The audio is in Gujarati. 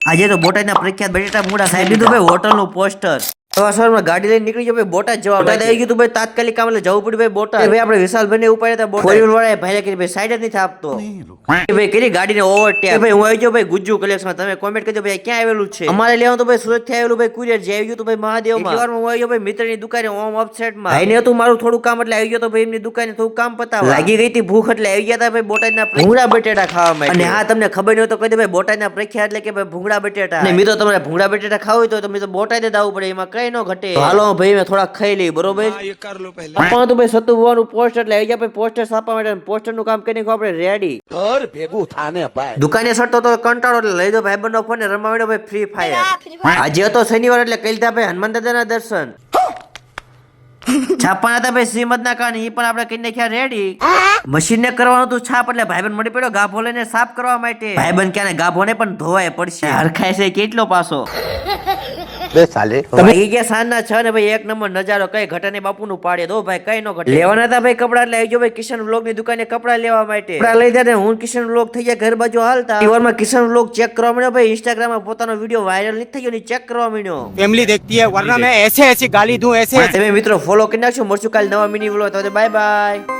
આજે તો બોટાદના પ્રખ્યાત બટેટા મૂડા સાહેબ દીધું ભાઈ હોટલનું પોસ્ટર સવારમાં ગાડી લઈને નીકળી ગયો ભાઈ બોટાદ જવા બોટાદ આવી ગયું ભાઈ તાત્કાલિક કામ એટલે જવું પડ્યું ભાઈ બોટાદ ભાઈ આપણે વિશાલભાઈ ને ઉપાડ્યા હતા બોટાદ વાળા ભાઈ કે ભાઈ સાઈડ જ નથી આપતો ભાઈ કરી ગાડીને ઓવરટેક ભાઈ હું આવી ગયો ભાઈ ગુજ્જુ કલેક્શનમાં તમે કોમેન્ટ કરજો ભાઈ ક્યાં આવેલું છે અમારે લેવાનું તો ભાઈ સુરત થી આવેલું ભાઈ કુરિયર જે આવી ગયું તો ભાઈ મહાદેવમાં એકવારમાં હું આવી ગયો ભાઈ મિત્રની દુકાને ઓમ અપસેટમાં ભાઈને હતું મારું થોડું કામ એટલે આવી ગયો તો ભાઈ એમની દુકાને થોડું કામ પતાવવા લાગી ગઈ હતી ભૂખ એટલે આવી ગયા હતા ભાઈ બોટાદના ભૂંગળા બટેટા ખાવા માટે અને હા તમને ખબર ન હોય તો કહી દે ભાઈ બોટાદના પ્રખ્યાત એટલે કે ભાઈ ભૂંગળા બટેટા અને મિત્રો તમારે ભૂંગળા બટેટા ખાવું હોય તો તમે તો બોટાદ જ આવવું પડે એમાં કઈ ન ઘટે હાલો ભાઈ મેં થોડા ખાઈ લઈ બરોબર પણ તો ભાઈ સતુ ભવાનું પોસ્ટર એટલે આવી ગયા ભાઈ પોસ્ટર છાપવા માટે પોસ્ટર નું કામ કરીને આપણે રેડી ઘર ભેગું થાને ભાઈ દુકાને સટતો તો કંટાળો એટલે લઈ દો ભાઈ બંને ફોન રમાડ્યો ભાઈ ફ્રી ફાયર આજે હતો શનિવાર એટલે કઈ લીધા ભાઈ હનુમાન દાદાના દર્શન છાપવાના હતા ભાઈ શ્રીમદ ના કારણે એ પણ આપણે કઈ નાખ્યા રેડી મશીન ને કરવાનું હતું છાપ એટલે ભાઈબંધ મળી પડ્યો ગાભો લઈને સાફ કરવા માટે ભાઈબંધ ક્યાં ગાભો ને પણ ધોવાય પડશે હરખાય છે કેટલો પાસો બે સાલે તમે ગયા સાંજના 6 ને ભાઈ એક નંબર નજારો કઈ ઘટે ને બાપુ નું પાડે દો ભાઈ કઈ નો ઘટે લેવાના હતા ભાઈ કપડા એટલે આવી ગયો ભાઈ કિશન વ્લોગ ની દુકાને કપડા લેવા માટે કપડા લઈ દે હું કિશન વ્લોગ થઈ ગયા ઘર બાજુ હાલતા ઈવરમાં કિશન વ્લોગ ચેક કરવા મળ્યો ભાઈ ઇન્સ્ટાગ્રામ માં પોતાનો વિડિયો વાયરલ નથી થઈ ગયો ની ચેક કરવા મળ્યો फैमिली देखती है वरना मैं ऐसे ऐसी गाली दूं ऐसे તમે મિત્રો ફોલો કરી નાખજો મળશું કાલ નવા મિની વ્લોગ તો બાય બાય